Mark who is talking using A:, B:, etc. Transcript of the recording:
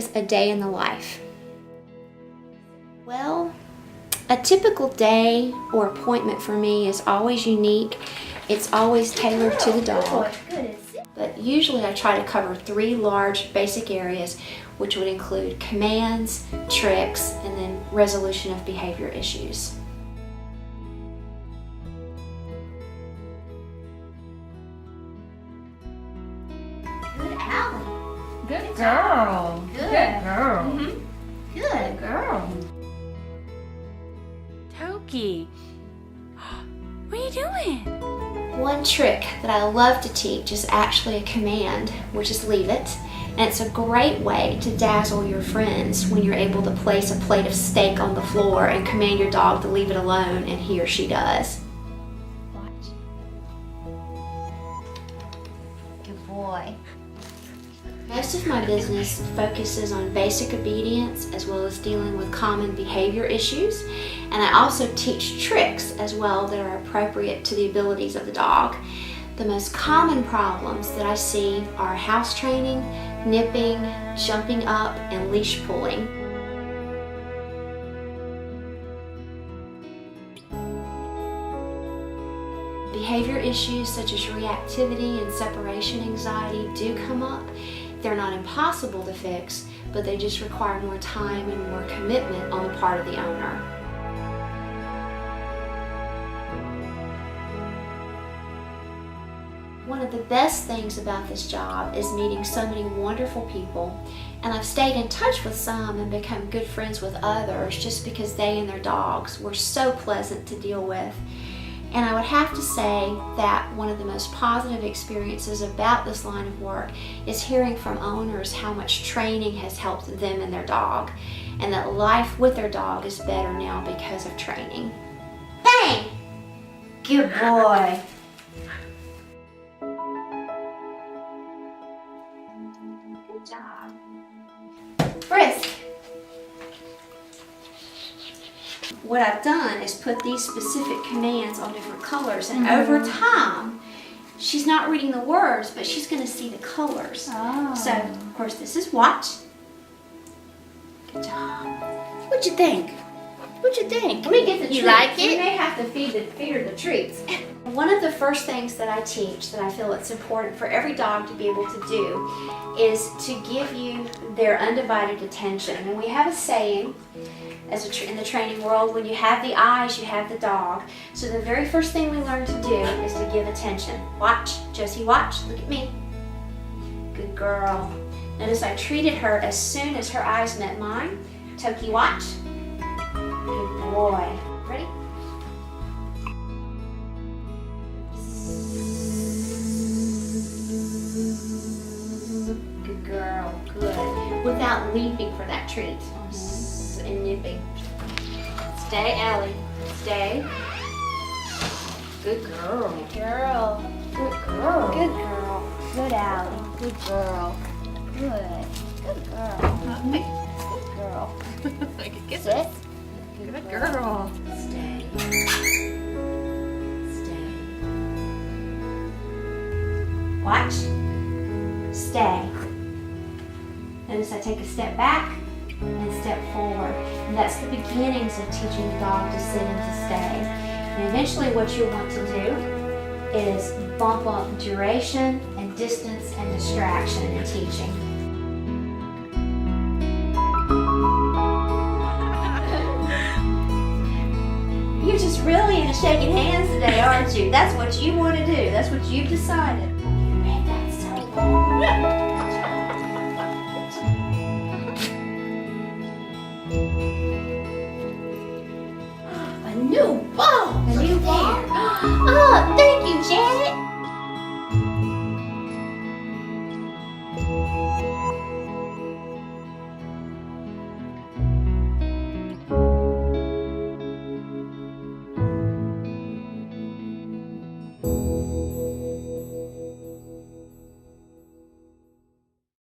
A: is a day in the life? Well, a typical day or appointment for me is always unique. It's always tailored to the dog. But usually I try to cover 3 large basic areas, which would include commands, tricks, and then resolution of behavior issues.
B: Good, Allie.
C: Good girl.
B: Good.
C: Girl.
B: Mm-hmm. Good girl.
C: Toki, what are you doing?
A: One trick that I love to teach is actually a command, which is leave it. And it's a great way to dazzle your friends when you're able to place a plate of steak on the floor and command your dog to leave it alone, and he or she does.
B: Watch. Good boy.
A: Most of my business focuses on basic obedience as well as dealing with common behavior issues, and I also teach tricks as well that are appropriate to the abilities of the dog. The most common problems that I see are house training, nipping, jumping up, and leash pulling. Behavior issues such as reactivity and separation anxiety do come up. They're not impossible to fix, but they just require more time and more commitment on the part of the owner. One of the best things about this job is meeting so many wonderful people, and I've stayed in touch with some and become good friends with others just because they and their dogs were so pleasant to deal with. And I would have to say that one of the most positive experiences about this line of work is hearing from owners how much training has helped them and their dog, and that life with their dog is better now because of training. Bang!
B: Good boy.
A: Good job. Frisk. What I've done is put these specific commands on different colors, and over time, she's not reading the words, but she's going to see the colors.
B: Oh.
A: So, of course, this is watch. Good job.
B: What'd you think? What'd you think?
A: Let me get the
B: You
A: treats.
B: like
A: You
B: it?
A: may have to feed her the treats. One of the first things that I teach that I feel it's important for every dog to be able to do is to give you their undivided attention. And we have a saying in the training world, when you have the eyes, you have the dog. So the very first thing we learn to do is to give attention. Watch. Josie, watch. Look at me. Good girl. Notice I treated her as soon as her eyes met mine. Toki, watch. Good boy. Ready? Good girl. Good. Without leaping for that treat. And nipping. Stay, Allie. Stay. Good girl.
B: Good girl.
A: Good girl.
B: Good girl. Good Allie. Good girl. Good. Good girl. Good girl. Sit.
C: Good girl.
A: Stay. Stay. Watch. Stay. Notice I take a step back and step forward. And that's the beginnings of teaching the dog to sit and to stay. And eventually what you'll want to do is bump up duration and distance and distraction in teaching. You're just really into shaking hands today, aren't you? That's what you want to do. That's what you've decided. You made that so well.
B: A new ball.
A: A new ball.
B: Oh, thank you, Janet.